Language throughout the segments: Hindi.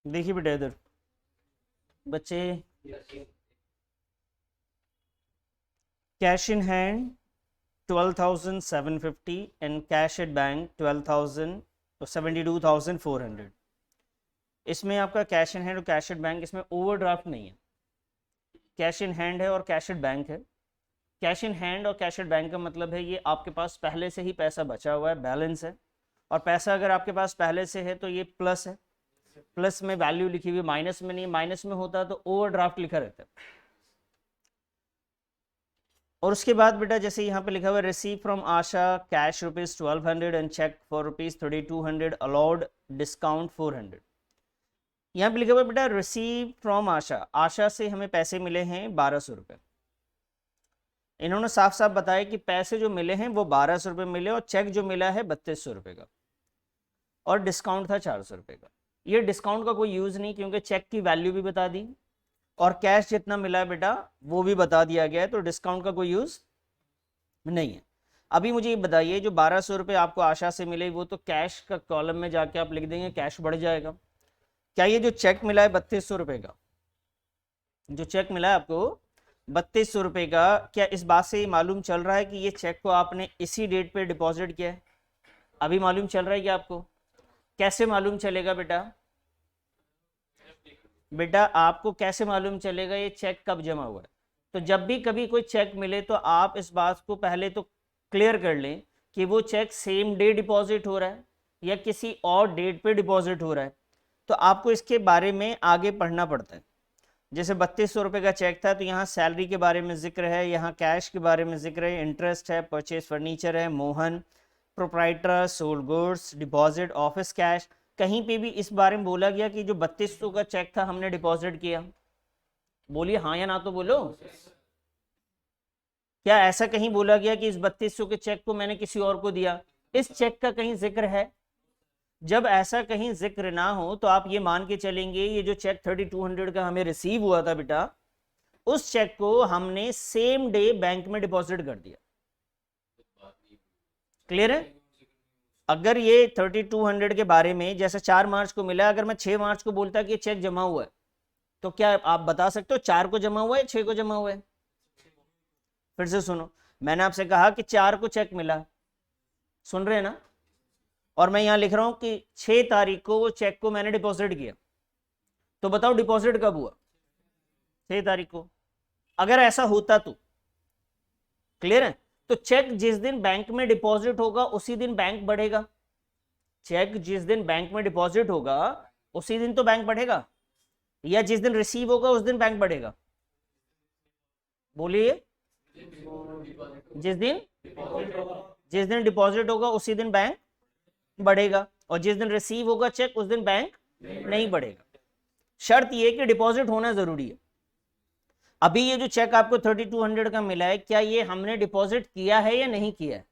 देखिए बेटा इधर बच्चे, cash in hand 12,750 and cash at bank 72,400। इसमें आपका कैश इन हैंड और कैश एट बैंक, इसमें ओवरड्राफ्ट नहीं है। कैश इन हैंड है और कैश एट बैंक है। कैश इन हैंड और कैश एट बैंक का मतलब है ये आपके पास पहले से ही पैसा बचा हुआ है, बैलेंस है। और पैसा अगर आपके पास पहले से है तो ये प्लस है, प्लस में वैल्यू लिखी हुई, माइनस में नहीं। माइनस में होता तो ओवरड्राफ्ट लिखा रहता है। और उसके बाद बेटा जैसे यहाँ पे लिखा हुआ है, receive from Asha cash ₹1200 and cheque for ₹3200 allowed discount 400। यहाँ पे लिखा हुआ है बेटा रिसीव फ्रॉम आशा, आशा से हमें पैसे मिले हैं 1200 रुपये। इन्होंने साफ साफ बताया कि पैसे जो मिले हैं वो 1200 रुपये मिले और चेक जो मिला है 3200 रुपये का, और डिस्काउंट था 400 रुपये का। ये डिस्काउंट का कोई यूज़ नहीं, क्योंकि चेक की वैल्यू भी बता दी और कैश जितना मिला है बेटा वो भी बता दिया गया है, तो डिस्काउंट का कोई यूज़ नहीं है। अभी मुझे ये बताइए, जो 1200 रुपये आपको आशा से मिले वो तो कैश का कॉलम में जाके आप लिख देंगे, कैश बढ़ जाएगा। क्या ये जो चेक मिला है 3200 रुपये का, जो चेक मिला है आपको 3200 रुपये का, क्या इस बात से मालूम चल रहा है कि ये चेक को आपने इसी डेट पे डिपॉजिट किया है? अभी मालूम चल रहा है कि आपको? कैसे मालूम चलेगा बेटा? बेटा आपको कैसे मालूम चलेगा ये चेक कब जमा हुआ है? तो जब भी कभी कोई चेक मिले तो आप इस बात को पहले तो क्लियर कर लें कि वो चेक सेम डे डिपॉजिट हो रहा है या किसी और डेट पे डिपॉजिट हो रहा है। तो आपको इसके बारे में आगे पढ़ना पड़ता है। जैसे 3200 रुपये का चेक था तो यहाँ सैलरी के बारे में जिक्र है, यहाँ कैश के बारे में जिक्र है, इंटरेस्ट है, परचेज फर्नीचर है, Mohan proprietor, sold goods, deposit, office cash. कहीं पे भी इस बारे में बोला गया कि जो 3200 का चेक था हमने डिपॉजिट किया? बोलिए हाँ या ना तो बोलो। क्या ऐसा कहीं बोला गया कि इस 3200 के चेक को मैंने किसी और को दिया? इस चेक का कहीं जिक्र है? जब ऐसा कहीं जिक्र ना हो तो आप ये मान के चलेंगे ये जो चेक 3200 का हमें रिसीव हुआ था बेटा, उस चेक को हमने सेम डे बैंक में डिपॉजिट कर दिया। क्लियर है? अगर ये 3200 के बारे में जैसे 4 मार्च को मिला, अगर मैं 6 मार्च को बोलता कि ये चेक जमा हुआ है, तो क्या आप बता सकते हो 4 को जमा हुआ है 6 को जमा हुआ है? फिर से सुनो, मैंने आपसे कहा कि 4 को चेक मिला, सुन रहे हैं ना? और मैं यहां लिख रहा हूं कि 6 तारीख को वो चेक को मैंने डिपॉजिट किया, तो बताओ डिपॉजिट कब हुआ? 6 तारीख को। अगर ऐसा होता तो क्लियर है? तो चेक जिस दिन बैंक में डिपॉजिट होगा उसी दिन बैंक बढ़ेगा। चेक जिस दिन बैंक में डिपॉजिट होगा उसी दिन तो बैंक बढ़ेगा, या जिस दिन रिसीव होगा उस दिन बैंक बढ़ेगा? बोलिए। जिस दिन डिपॉजिट होगा उसी दिन बैंक बढ़ेगा, और जिस दिन रिसीव होगा चेक उस दिन बैंक नहीं बढ़ेगा। शर्त यह कि डिपॉजिट होना जरूरी है। अभी ये जो चेक आपको 3200 का मिला है, क्या ये हमने डिपॉजिट किया है या नहीं किया है?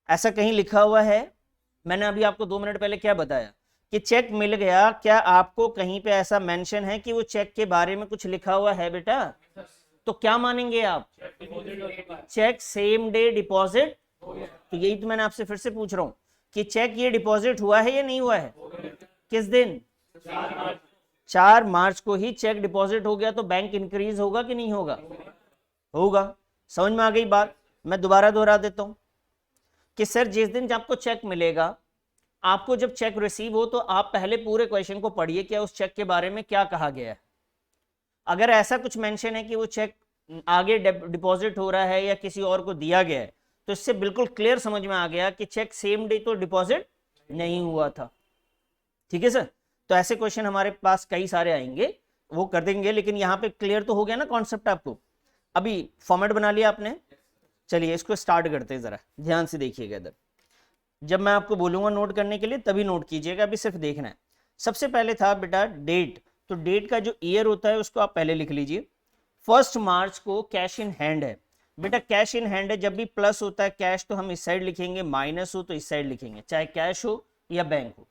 ऐसा कहीं लिखा हुआ है? मैंने अभी आपको 2 मिनट पहले क्या बताया कि चेक मिल गया, क्या आपको कहीं पे ऐसा मेंशन है कि वो चेक के बारे में कुछ लिखा हुआ है बेटा? तो क्या मानेंगे आप? Cheque same day deposit. तो यही तो मैंने आपसे फिर से पूछ रहा हूं कि चेक ये डिपॉजिट हुआ है या नहीं हुआ है? किस दिन? 4 मार्च को ही चेक डिपॉजिट हो गया, तो बैंक इंक्रीज होगा कि नहीं होगा? होगा। समझ में आ गई बात? मैं दोबारा दोहरा देता हूं कि सर जिस दिन जब आपको चेक मिलेगा, आपको जब चेक रिसीव हो तो आप पहले पूरे क्वेश्चन को पढ़िए, क्या उस चेक के बारे में क्या कहा गया है। अगर ऐसा कुछ मेंशन है कि वो चेक आगे डिपॉजिट हो रहा है या किसी और को दिया गया है, तो इससे बिल्कुल क्लियर समझ में आ गया कि चेक सेम डे तो डिपॉजिट नहीं हुआ था। ठीक है सर? तो ऐसे क्वेश्चन हमारे पास कई सारे आएंगे, वो कर देंगे, लेकिन यहाँ पे क्लियर तो हो गया ना कॉन्सेप्ट आपको? अभी फॉर्मेट बना लिया आपने? चलिए इसको स्टार्ट करते हैं, जरा ध्यान से देखिएगा इधर। जब मैं आपको बोलूंगा नोट करने के लिए तभी नोट कीजिएगा, अभी सिर्फ देखना है। सबसे पहले था बेटा डेट, तो डेट का जो ईयर होता है उसको आप पहले लिख लीजिए। 1 मार्च को कैश इन हैंड है बेटा, कैश इन हैंड है। जब भी प्लस होता है कैश तो हम इस साइड लिखेंगे, माइनस हो तो इस साइड लिखेंगे, चाहे कैश हो या बैंक हो।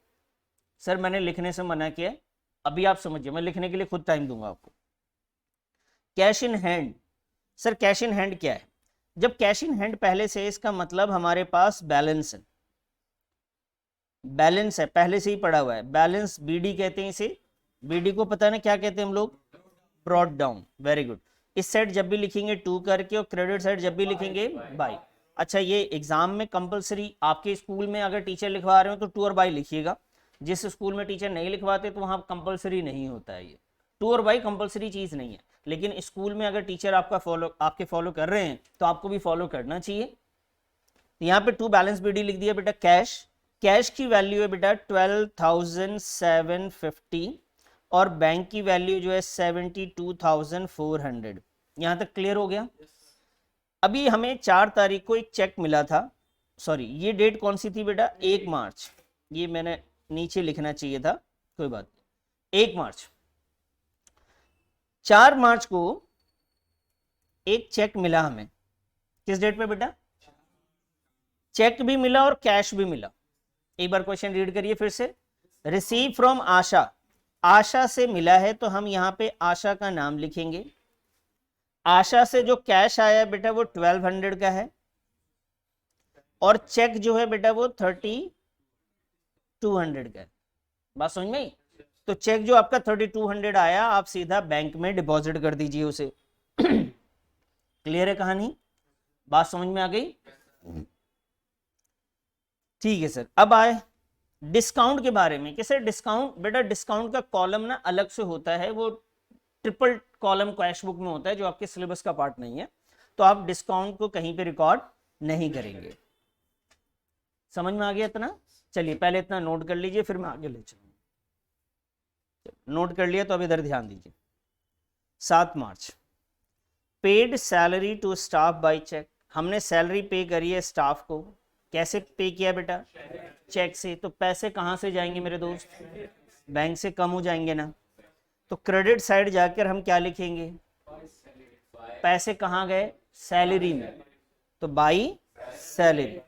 सर मैंने लिखने से मना किया, अभी आप समझिए, मैं लिखने के लिए खुद टाइम दूंगा आपको। Cash in hand, sir cash in hand क्या है? जब कैश इन हैंड पहले से, इसका मतलब हमारे पास बैलेंस है। बैलेंस है, पहले से ही पढ़ा हुआ है, बैलेंस बीडी कहते हैं इसे। बीडी को पता है ना क्या कहते हैं हम लोग, ब्रॉट डाउन, वेरी गुड। इस साइड जब भी लिखेंगे टू करके और क्रेडिट साइड जब भी लिखेंगे बाई। अच्छा ये एग्जाम में कंपलसरी आपके स्कूल में अगर टीचर लिखवा रहे हो तो टू और बाई लिखिएगा, जिस स्कूल में टीचर नहीं लिखवाते तो वहाँ कंपलसरी नहीं होता है, ये टू और बाई कंपलसरी चीज़ नहीं है, लेकिन स्कूल में अगर टीचर आपके फॉलो कर रहे हैं तो आपको भी फॉलो करना चाहिए। यहाँ पे टू बैलेंस बीडी लिख दिया बेटा। कैश, कैश की वैल्यू है बेटा 12,750 और बैंक की वैल्यू जो है 72,400। यहाँ तक क्लियर हो गया। अभी हमें 4 तारीख को एक चेक मिला था, सॉरी ये डेट कौन सी थी बेटा, 1 मार्च, ये मैंने नीचे लिखना चाहिए था, कोई बात नहीं, 1 मार्च। 4 मार्च को एक चेक मिला हमें, किस डेट पे बेटा, चेक भी मिला और कैश भी मिला। एक बार क्वेश्चन रीड करिए फिर से। रिसीव फ्रॉम आशा, आशा से मिला है तो हम यहाँ पे आशा का नाम लिखेंगे। आशा से जो कैश आया बेटा वो 1200 का है और चेक जो है बेटा वो 3200 का है। बात समझ में आई? तो चेक जो आपका 3200 आया आप सीधा बैंक में डिपॉजिट कर दीजिए उसे। क्लियर है कहानी, बात समझ में आ गई? ठीक है सर। अब आए डिस्काउंट के बारे में। कैसे डिस्काउंट बेटा, डिस्काउंट का कॉलम ना अलग से होता है, वो ट्रिपल कॉलम कैश बुक में होता है जो आपके सिलेबस का पार्ट नहीं है, तो आप डिस्काउंट को कहीं पे रिकॉर्ड नहीं करेंगे। समझ में आ गया इतना? चलिए पहले इतना नोट कर लीजिए फिर मैं आगे ले चलूंगा। नोट कर लिया तो अब इधर ध्यान दीजिए। 7 March paid salary to staff by cheque, हमने सैलरी पे करी है स्टाफ को। कैसे पे किया बेटा, चेक से। तो पैसे कहाँ से जाएंगे मेरे दोस्त, बैंक से कम हो जाएंगे ना। तो क्रेडिट साइड जाकर हम क्या लिखेंगे, पैसे कहाँ गए, सैलरी में, तो बाई सैलरी।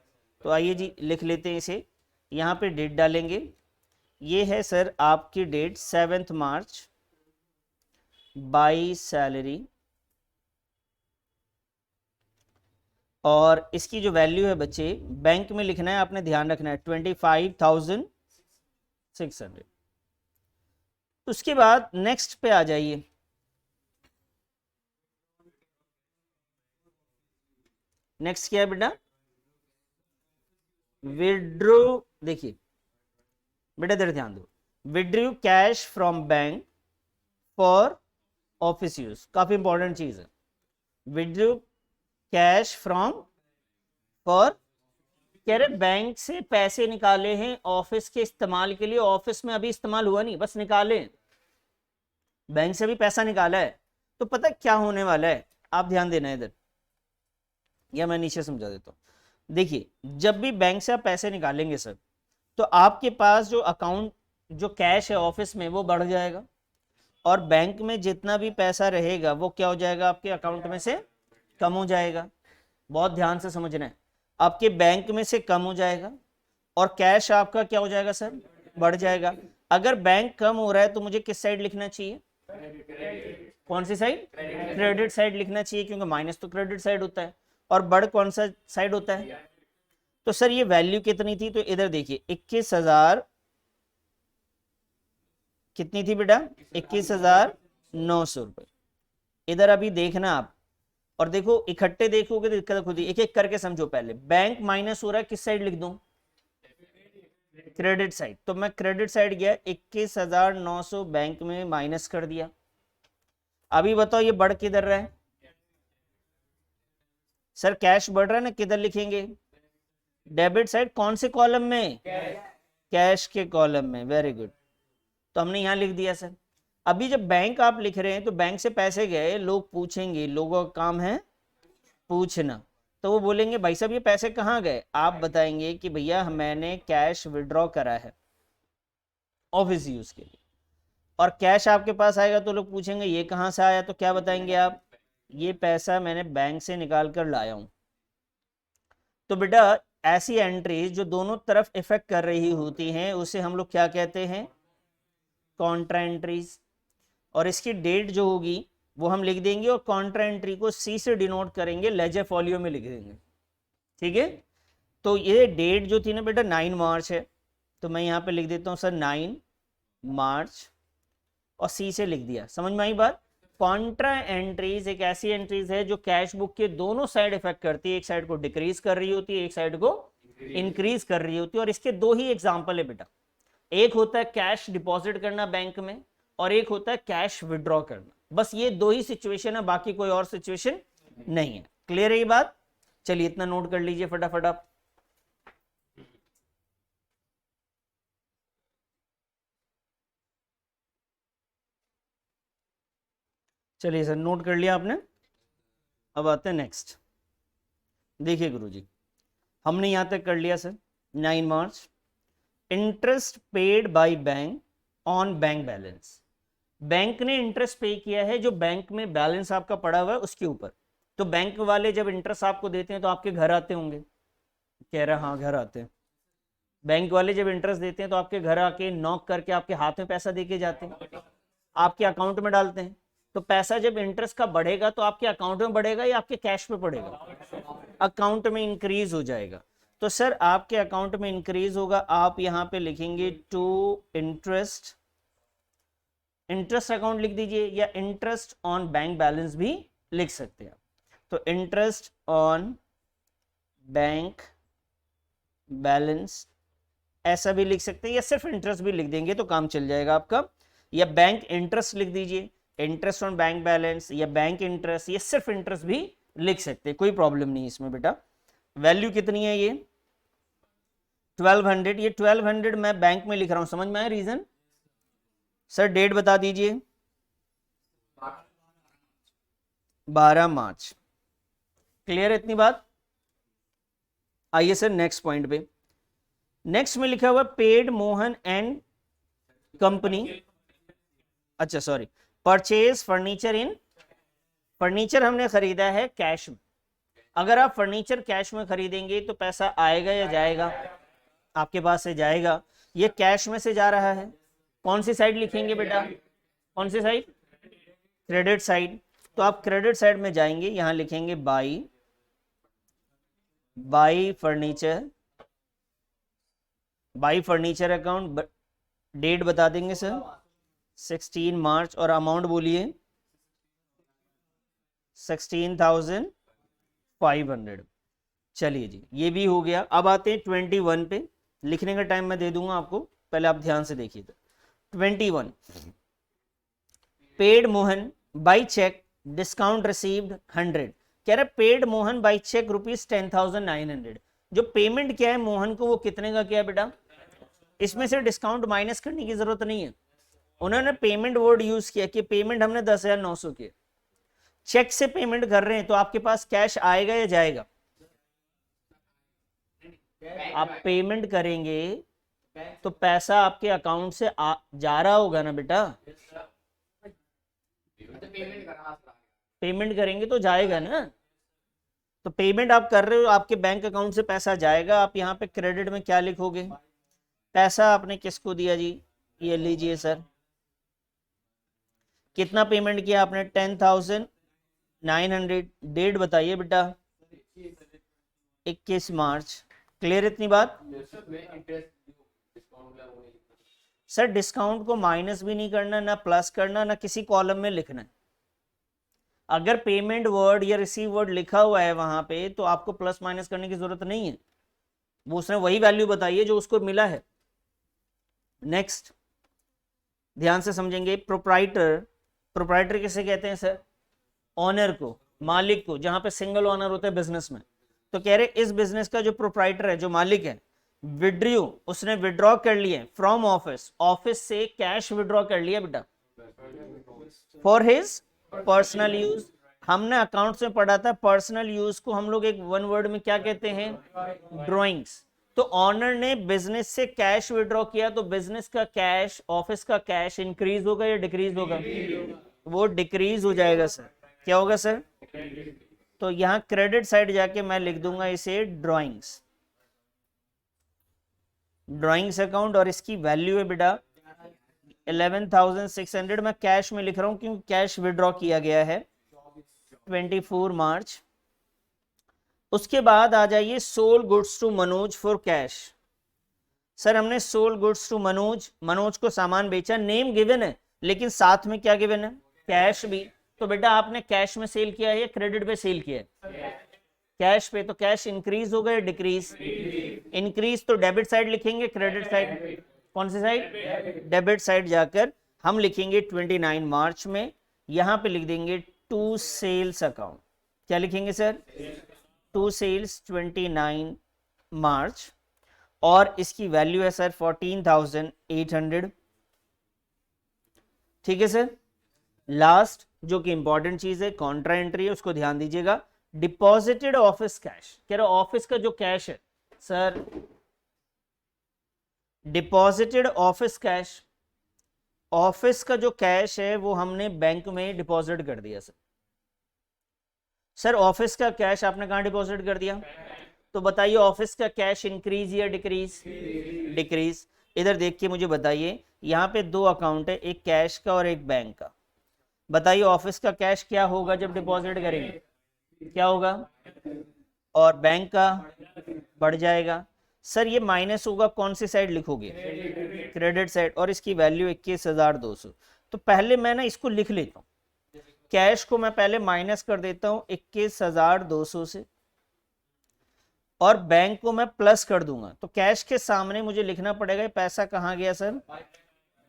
तो आइए जी लिख लेते हैं इसे, यहाँ पे डेट डालेंगे। ये है सर आपकी डेट 7 मार्च, बाई सैलरी, और इसकी जो वैल्यू है बच्चे बैंक में लिखना है, आपने ध्यान रखना है 25,600। उसके बाद नेक्स्ट पे आ जाइए। नेक्स्ट क्या है बेटा, विड्रो। देखिए बेटा इधर ध्यान दो, withdrew cash from bank for office use, काफी इंपॉर्टेंट चीज है। विड्रू कैश फ्रॉम फॉर, कह रहे बैंक से पैसे निकाले हैं ऑफिस के इस्तेमाल के लिए, ऑफिस में अभी इस्तेमाल हुआ नहीं, बस निकाले। बैंक से भी पैसा निकाला है तो पता क्या होने वाला है, आप ध्यान देना इधर, या मैं नीचे समझा देता हूं। देखिए जब भी बैंक से आप पैसे निकालेंगे सर, तो आपके पास जो अकाउंट जो कैश है ऑफिस में वो बढ़ जाएगा, और बैंक में जितना भी पैसा रहेगा वो क्या हो जाएगा, आपके अकाउंट में से कम हो जाएगा। बहुत ध्यान से समझना है, आपके बैंक में से कम हो जाएगा और कैश आपका क्या हो जाएगा सर, बढ़ जाएगा। अगर बैंक कम हो रहा है तो मुझे किस साइड लिखना चाहिए, कौन सी साइड, क्रेडिट साइड लिखना चाहिए, क्योंकि माइनस तो क्रेडिट साइड होता है और बढ़ कौन सा साइड होता है। तो सर ये वैल्यू कितनी थी, तो इधर देखिए 21,000 कितनी थी बेटा, 21,900 रुपए। इधर अभी देखना आप, और देखो इकट्ठे देखोगे तो दिक्कत खुद ही, एक एक करके समझो। पहले बैंक माइनस हो रहा है, किस साइड लिख दूं, क्रेडिट साइड। तो मैं क्रेडिट साइड गया, 21,900 बैंक में माइनस कर दिया। अभी बताओ ये बढ़ किधर रहा है सर, कैश बढ़ रहा है ना, किधर लिखेंगे, डेबिट साइड, कौन से कॉलम में, कैश के कॉलम में, वेरी गुड। तो हमने यहां लिख दिया सर। अभी जब बैंक आप लिख रहे हैं तो बैंक से पैसे गए, लोग पूछेंगे, लोगों का काम है पूछना, तो वो बोलेंगे भाई साहब ये पैसे कहाँ गए, आप बताएंगे कि भैया मैंने कैश विड्रॉ करा है ऑफिस यूज के लिए। और कैश आपके पास आएगा तो लोग पूछेंगे ये कहाँ से आया, तो क्या बताएंगे आप, ये पैसा मैंने बैंक से निकाल कर लाया हूं। तो बेटा ऐसी एंट्रीज जो दोनों तरफ इफेक्ट कर रही होती हैं उसे हम लोग क्या कहते हैं, कॉन्ट्रा एंट्रीज। और इसकी डेट जो होगी वो हम लिख देंगे, और कॉन्ट्रा एंट्री को सी से डिनोट करेंगे, लेजर फॉलियो में लिख देंगे। ठीक है, तो ये डेट जो थी ना बेटा 9 मार्च है, तो मैं यहाँ पे लिख देता हूँ सर 9 मार्च और सी से लिख दिया। समझ में आई बात? कॉन्ट्रा एंट्रीज एक ऐसी एंट्रीज है जो कैश बुक के दोनों साइड इफेक्ट करती है, एक साइड को डिक्रीज कर रही होती है, एक साइड को इंक्रीज कर रही होती है। और इसके दो ही एग्जांपल है बेटा, एक होता है कैश डिपॉजिट करना बैंक में और एक होता है कैश विड्रॉ करना। बस ये दो ही सिचुएशन है, बाकी कोई और सिचुएशन नहीं है। क्लियर है ये बात? चलिए इतना नोट कर लीजिए फटाफट आप। चलिए सर नोट कर लिया आपने। अब आते हैं नेक्स्ट। देखिए गुरुजी, हमने यहां तक कर लिया sir 9 March, interest paid by bank on bank balance. Bank ने इंटरेस्ट पे किया है जो बैंक में बैलेंस आपका पड़ा हुआ है उसके ऊपर। तो बैंक वाले जब इंटरेस्ट आपको देते हैं तो आपके घर आते होंगे, कह रहा हाँ घर आते हैं। बैंक वाले जब इंटरेस्ट देते हैं तो आपके घर आके नॉक करके आपके हाथ में पैसा देके जाते हैं, आपके अकाउंट में डालते हैं। तो पैसा जब इंटरेस्ट का बढ़ेगा तो आपके अकाउंट में बढ़ेगा या आपके कैश में पड़ेगा? अकाउंट में इंक्रीज हो जाएगा। तो सर आपके अकाउंट में इंक्रीज होगा, आप यहां पे लिखेंगे टू इंटरेस्ट, इंटरेस्ट अकाउंट लिख दीजिए, या इंटरेस्ट ऑन बैंक बैलेंस भी लिख सकते हैं। तो इंटरेस्ट ऑन बैंक बैलेंस ऐसा भी लिख सकते हैं, या सिर्फ इंटरेस्ट भी लिख देंगे तो काम चल जाएगा आपका। या बैंक इंटरेस्ट लिख दीजिए, इंटरेस्ट ऑन बैंक बैलेंस, या बैंक इंटरेस्ट, या सिर्फ इंटरेस्ट भी लिख सकते हैं, कोई प्रॉब्लम नहीं इसमें बेटा। वैल्यू कितनी है ये 1200। ये 1200 मैं बैंक में लिख रहा हूं, समझ में आया रीजन? सर डेट बता दीजिए। 12 मार्च। क्लियर है इतनी बात? आइए सर नेक्स्ट पॉइंट पे। नेक्स्ट में लिखा हुआ पेड मोहन एंड कंपनी, अच्छा सॉरी, परचेज फर्नीचर इन, फर्नीचर हमने खरीदा है कैश में। अगर आप फर्नीचर कैश में खरीदेंगे तो पैसा आएगा या जाएगा? आपके पास से जाएगा। ये कैश में से जा रहा है, कौन सी साइड लिखेंगे बेटा? कौन सी साइड? Credit side. तो आप क्रेडिट साइड में जाएंगे, यहां लिखेंगे buy furniture, buy furniture account. Date बता देंगे सर 16 मार्च और अमाउंट बोलिए 16,500। चलिए जी ये भी हो गया। अब आते हैं 21 पे। लिखने का टाइम मैं दे दूंगा आपको, पहले आप ध्यान से देखिए। 21 paid Mohan by cheque discount received 100। कह रहा पेड मोहन बाई चेक ₹10,900। जो पेमेंट किया है मोहन को वो कितने का किया बेटा? इसमें से डिस्काउंट माइनस करने की जरूरत नहीं है, उन्होंने पेमेंट वर्ड यूज किया कि पेमेंट हमने 10,900 किया। चेक से पेमेंट कर रहे हैं तो आपके पास कैश आएगा या जाएगा? आप पेमेंट करेंगे तो पैसा आपके अकाउंट से जा रहा होगा ना बेटा? पेमेंट करेंगे तो जाएगा ना। तो पेमेंट आप कर रहे हो, आपके बैंक अकाउंट से पैसा जाएगा। आप यहाँ पे क्रेडिट में क्या लिखोगे? पैसा आपने किसको दिया जी? ये लीजिए सर, कितना पेमेंट किया आपने? 10,900। डेट बताइए बेटा 21 मार्च। क्लियर इतनी बात? सर डिस्काउंट को माइनस भी नहीं करना, ना प्लस करना, ना किसी कॉलम में लिखना है। अगर पेमेंट वर्ड या रिसीव वर्ड लिखा हुआ है वहां पे तो आपको प्लस माइनस करने की जरूरत नहीं है, वो उसने वही वैल्यू बताई है जो उसको मिला है। नेक्स्ट ध्यान से समझेंगे। प्रोप्राइटर, प्रोप्राइटर किसे कहते हैं सर? ऑनर को, मालिक को, जहां पे सिंगल ऑनर होता है बिजनेस में। तो कह रहे इस बिजनेस का जो प्रोप्राइटर है, जो मालिक है, विड्रू, उसने विड्रॉ कर लिए फ्रॉम ऑफिस, ऑफिस से कैश विड्रॉ कर लिया बेटा फॉर हिज पर्सनल यूज। हमने अकाउंट्स में पढ़ा था पर्सनल यूज को हम लोग एक वन वर्ड में क्या कहते हैं? ड्रॉइंग्स। तो ऑनर ने बिजनेस से कैश विड्रॉ किया तो बिजनेस का कैश, ऑफिस का कैश इंक्रीज होगा या डिक्रीज होगा? वो डिक्रीज हो जाएगा सर। क्या होगा सर? तो यहां क्रेडिट साइड जाके मैं लिख दूंगा इसे ड्रॉइंग्स, ड्रॉइंग्स अकाउंट, और इसकी वैल्यू है बेटा 11,600। मैं कैश में लिख रहा हूं क्योंकि कैश विड्रॉ किया गया है 24 मार्च। उसके बाद आ जाइए sold goods to Manoj for cash. Sir हमने sold goods to Manoj, Manoj को सामान बेचा, नेम गिवन है लेकिन साथ में क्या गिवन है, कैश भी। तो बेटा आपने कैश में सेल किया है या क्रेडिट पे सेल किया है, कैश पे, तो कैश इंक्रीज हो गया डिक्रीज, इंक्रीज तो डेबिट साइड लिखेंगे, क्रेडिट साइड कौन सी साइड, डेबिट साइड जाकर हम लिखेंगे 29 मार्च में, यहां पे लिख देंगे टू सेल्स अकाउंट, क्या लिखेंगे सर, टू सेल्स 29 मार्च, और इसकी वैल्यू है सर 14,800। ठीक है सर। लास्ट जो कि इंपॉर्टेंट चीज है, कॉन्ट्रा एंट्री है, उसको ध्यान दीजिएगा। डिपॉजिटेड ऑफिस कैश, कह रहा ऑफिस का जो कैश है sir, deposited office cash, office का जो कैश है वो हमने बैंक में डिपॉजिट कर दिया सर। सर ऑफिस का कैश आपने कहां डिपॉजिट कर दिया, तो बताइए ऑफिस का कैश इंक्रीज या डिक्रीज, डिक्रीज। इधर देख के मुझे बताइए, यहाँ पे दो अकाउंट है, एक कैश का और एक बैंक का, बताइए ऑफिस का कैश क्या होगा जब डिपॉजिट करेंगे, क्या होगा, और बैंक का बढ़ जाएगा। सर ये माइनस होगा, कौन सी साइड लिखोगे, क्रेडिट साइड, और इसकी वैल्यू 21,200। तो पहले मैं ना इसको लिख लेता हूँ, कैश को मैं पहले माइनस कर देता हूँ 21,200 से, और बैंक को मैं प्लस कर दूंगा। तो कैश के सामने मुझे लिखना पड़ेगा पैसा कहाँ गया सर,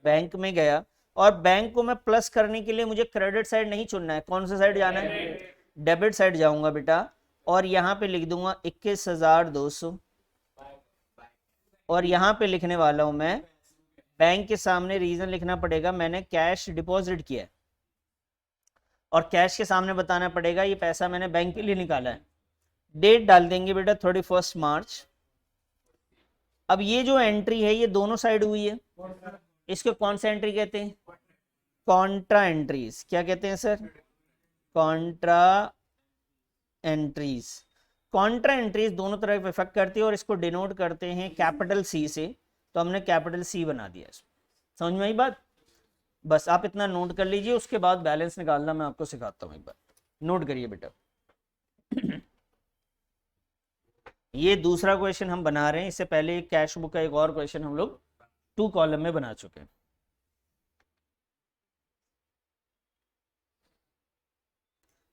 बैंक में गया, और बैंक को मैं प्लस करने के लिए मुझे क्रेडिट साइड नहीं चुनना है, कौन सा साइड जाना है, डेबिट साइड जाऊंगा बेटा, और यहाँ पे लिख दूंगा 21,200, और यहाँ पे लिखने वाला हूं मैं बैंक के सामने रीजन लिखना पड़ेगा, मैंने कैश डिपॉजिट किया है, और कैश के सामने बताना पड़ेगा ये पैसा मैंने बैंक के लिए निकाला है। डेट डाल देंगे बेटा 31 मार्च। अब ये जो एंट्री है ये दोनों साइड हुई है, इसको कौन सा एंट्री कहते हैं, कॉन्ट्रा एंट्रीज, क्या कहते हैं sir, Contra entries. Contra entries दोनों तरफ इफेक्ट करती है, और इसको डिनोट करते हैं कैपिटल सी से, तो हमने कैपिटल सी बना दिया। समझ में आई बात, बस आप इतना नोट कर लीजिए, उसके बाद बैलेंस निकालना मैं आपको सिखाता हूँ, एक बार नोट करिए बेटा। ये दूसरा क्वेश्चन हम बना रहे हैं, इससे पहले कैश बुक का एक और क्वेश्चन हम लोग 2 कॉलम में बना चुके हैं।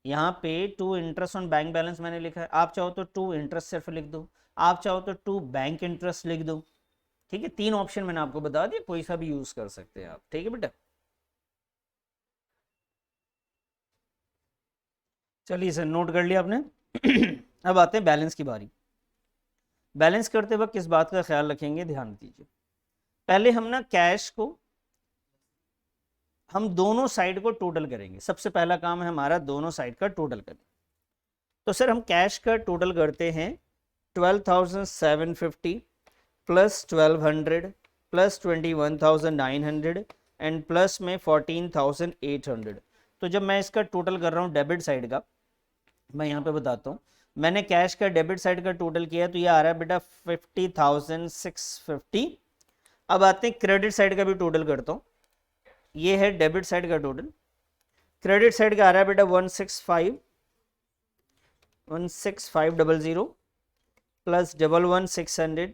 यहाँ पे 2 इंटरेस्ट ऑन बैंक बैलेंस मैंने लिखा है, आप चाहो तो 2 इंटरेस्ट सिर्फ लिख दो, आप चाहो तो 2 बैंक इंटरेस्ट लिख दो। ठीक है, 3 ऑप्शन मैंने आपको बता दिया, कोई सा भी यूज कर सकते हैं आप। ठीक है बेटा, चलिए सर नोट कर लिया आपने। अब आते हैं बैलेंस की बारी। बैलेंस करते वक्त किस बात का ख्याल रखेंगे, ध्यान दीजिए। पहले हम ना कैश को हम दोनों साइड को टोटल करेंगे, सबसे पहला काम है हमारा दोनों साइड का टोटल करना। तो सर हम कैश का टोटल करते हैं 12,750 प्लस 1,200 प्लस 21,900 एंड प्लस में 14,800। तो जब मैं इसका टोटल कर रहा हूँ डेबिट साइड का, मैं यहाँ पे बताता हूँ, मैंने कैश का डेबिट साइड का टोटल किया तो ये आ रहा है बेटा 50,650। अब आते हैं क्रेडिट साइड का भी टोटल करता हूँ, ये है डेबिट साइड का टोटल, क्रेडिट साइड का आ रहा है बेटा 165,00 प्लस 11,600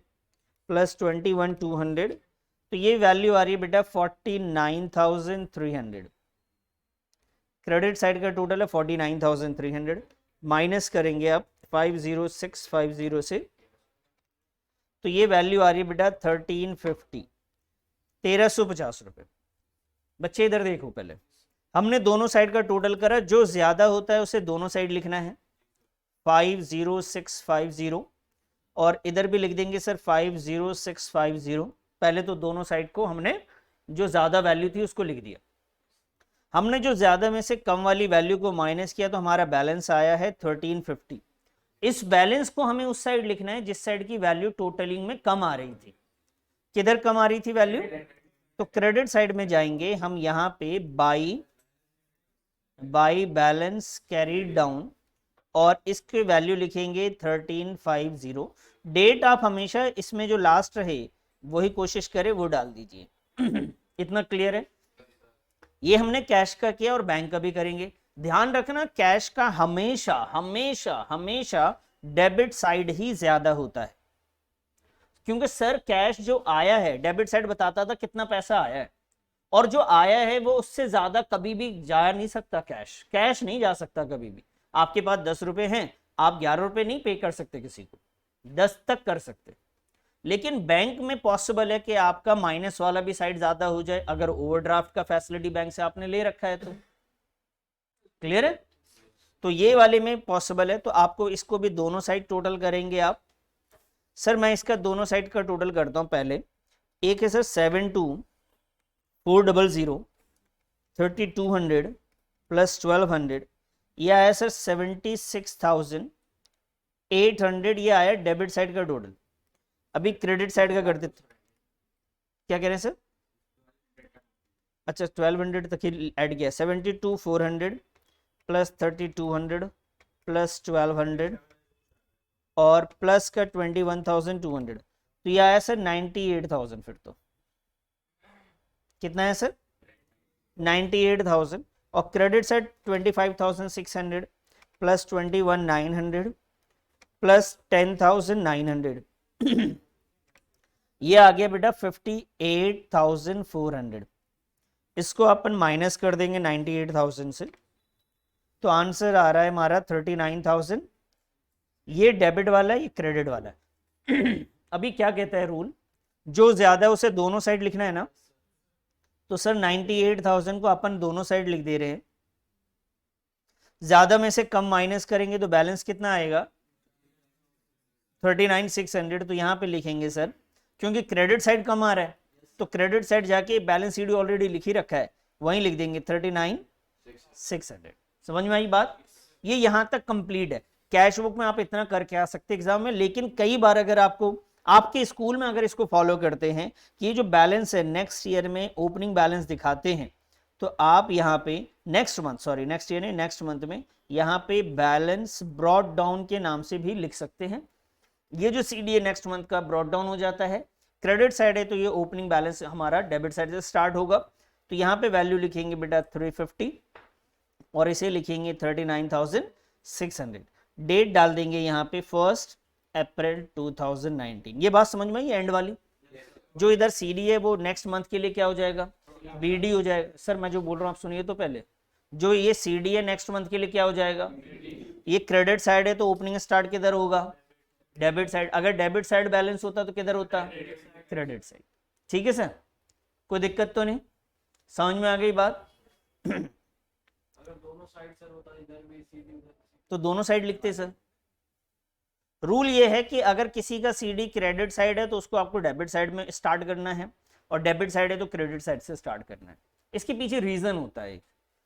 प्लस 21,200, तो ये वैल्यू आ रही है बेटा 49,300। क्रेडिट साइड का टोटल है 49,300, माइनस करेंगे आप 50650 से, तो ये वैल्यू आ रही है बेटा 1350, 1350 रुपये। बच्चे इधर देखो, पहले हमने दोनों साइड का टोटल करा, जो ज्यादा होता है उसे दोनों साइड लिखना है 50650, और इधर भी लिख देंगे सर 50650। पहले तो दोनों साइड को हमने जो ज्यादा वैल्यू थी उसको लिख दिया, हमने जो ज्यादा में से कम वाली वैल्यू को माइनस किया तो हमारा बैलेंस आया है 1350। इस बैलेंस को हमें उस साइड लिखना है जिस साइड की वैल्यू टोटलिंग में कम आ रही थी। किधर कम आ रही थी वैल्यू, तो क्रेडिट साइड में जाएंगे हम, यहाँ पे बाई बैलेंस कैरीड डाउन, और इसके वैल्यू लिखेंगे 1350। डेट आप हमेशा इसमें जो लास्ट रहे वही कोशिश करें वो डाल दीजिए। इतना क्लियर है। ये हमने कैश का किया और बैंक का भी करेंगे। ध्यान रखना कैश का हमेशा हमेशा हमेशा डेबिट साइड ही ज्यादा होता है। क्योंकि सर कैश जो आया है, डेबिट साइड बताता था कितना पैसा आया है, और जो आया है वो उससे ज्यादा कभी भी जा नहीं सकता। कैश नहीं जा सकता कभी भी। आपके पास 10 रुपए हैं, आप 11 रुपए नहीं पे कर सकते किसी को, 10 तक कर सकते। लेकिन बैंक में पॉसिबल है कि आपका माइनस वाला भी साइड ज्यादा हो जाए, अगर ओवरड्राफ्ट का फैसिलिटी बैंक से आपने ले रखा है तो। क्लियर है? तो ये वाले में पॉसिबल है, तो आपको इसको भी दोनों साइड टोटल करेंगे आप। सर मैं इसका दोनों साइड का टोटल करता हूं पहले। एक है सर 72,400 3200 प्लस 1200, यह आया सर 76,800, ये आया डेबिट साइड का टोटल। अभी क्रेडिट साइड का कर देते, क्या कह रहे हैं सर? अच्छा 1200 तक ही ऐड किया। 72,400 प्लस 3200 प्लस 1200 और प्लस का 21,200, तो ये आया सर 98,000। फिर तो कितना है सर? 98,000। और क्रेडिट साइड 25,600 प्लस 21,900 प्लस 10,900 ये आ गया बेटा 58,400। इसको अपन माइनस कर देंगे 98,000 से, तो आंसर आ रहा है हमारा 39,000। ये डेबिट वाला है, ये क्रेडिट वाला है। अभी क्या कहता है रूल, जो ज्यादा है उसे दोनों साइड लिखना है ना, तो सर 98,000 को अपन दोनों साइड लिख दे रहे हैं। ज्यादा में से कम माइनस करेंगे तो बैलेंस कितना आएगा? 39,600। तो यहां पे लिखेंगे सर, क्योंकि क्रेडिट साइड कम आ रहा है तो क्रेडिट साइड जाके बैलेंस शीट ऑलरेडी लिखी रखा है, वहीं लिख देंगे 39,600। समझ में आई बात? ये यहां तक कंप्लीट है। कैश बुक में आप इतना करके आ सकते एग्जाम में, लेकिन कई बार अगर आपको आपके स्कूल में अगर इसको फॉलो करते हैं कि ये जो बैलेंस है नेक्स्ट ईयर में ओपनिंग बैलेंस दिखाते हैं, तो आप यहाँ पे नेक्स्ट मंथ में यहाँ पे बैलेंस ब्रॉड डाउन के नाम से भी लिख सकते हैं। ये जो सीडीए नेक्स्ट मंथ का ब्रॉड डाउन हो जाता है। क्रेडिट साइड है तो ये ओपनिंग बैलेंस हमारा डेबिट साइड से स्टार्ट होगा, तो यहाँ पे वैल्यू लिखेंगे बेटा 350 और इसे लिखेंगे 39,600। डेट डाल देंगे यहाँ पे 1 अप्रैल 2019। ये बात समझ में आई एंड वाली? जो इधर सीडी है वो नेक्स्ट मंथ के लिए क्या हो जाएगा? बीडी हो जाएगा। सर मैं जो बोल रहा हूँ आप सुनिए तो पहले, जो ये सीडी है नेक्स्ट मंथ के लिए क्या हो जाएगा? ये क्रेडिट साइड है तो ओपनिंग स्टार्ट किधर होगा? Debit side. अगर डेबिट साइड बैलेंस होता तो किधर होता? Credit side. ठीक है सर, कोई दिक्कत तो नहीं? समझ में आ गई बात? अगर दोनों साइड सर होता इधर भी सीडी उधर, तो दोनों साइड लिखते सर। रूल ये है कि अगर किसी का सीडी क्रेडिट साइड है तो उसको आपको डेबिट साइड में स्टार्ट करना है, और डेबिट साइड है तो क्रेडिट साइड से स्टार्ट करना है। इसके पीछे रीजन होता है,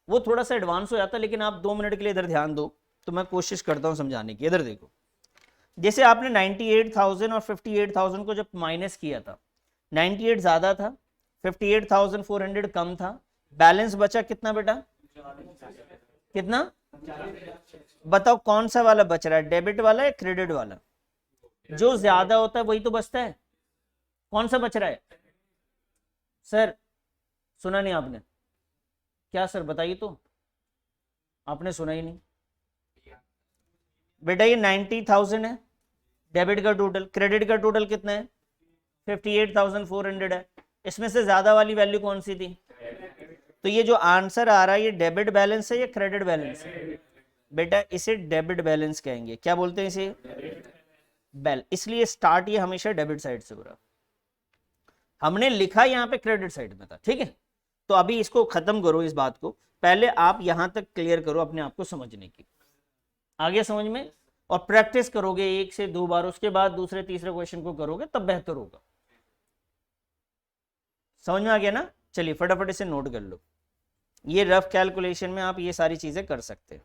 वो थोड़ा सा एडवांस हो जाता है, लेकिन आप 2 मिनट के लिए इधर ध्यान दो तो मैं कोशिश करता हूं समझाने की। इधर देखो, जैसे आपने 98,000 और 58,000 को जब माइनस किया था, 98 ज्यादा था, 58,400 कम था, बैलेंस बचा कितना बेटा? कितना? बताओ कौन सा वाला बच रहा है, डेबिट वाला या क्रेडिट वाला? जो ज्यादा होता है वही तो बचता है। कौन सा बच रहा है सर? सुना नहीं आपने? क्या सर बताइए तो, आपने सुना ही नहीं बेटा। ये 90,000 है डेबिट का टोटल, क्रेडिट का टोटल कितना है? 58,400 है। इसमें से ज्यादा वाली वैल्यू कौन सी थी? तो ये जो आंसर आ रहा है ये डेबिट बैलेंस है या क्रेडिट बैलेंस है? बेटा इसे डेबिट बैलेंस कहेंगे। क्या बोलते हैं इसे? इसलिए स्टार्ट ये हमेशा डेबिट साइड से हो रहा। हमने लिखा यहाँ पे क्रेडिट साइड में था, ठीक है? तो अभी इसको खत्म करो, इस बात को पहले आप यहां तक क्लियर करो अपने आप को समझने की। आगे समझ में, और प्रैक्टिस करोगे 1 से 2 बार, उसके बाद दूसरे तीसरे क्वेश्चन को करोगे तब बेहतर होगा। समझ में आ गया ना? चलिए फटाफट इसे नोट कर लो। ये रफ कैलकुलेशन में आप ये सारी चीजें कर सकते हैं।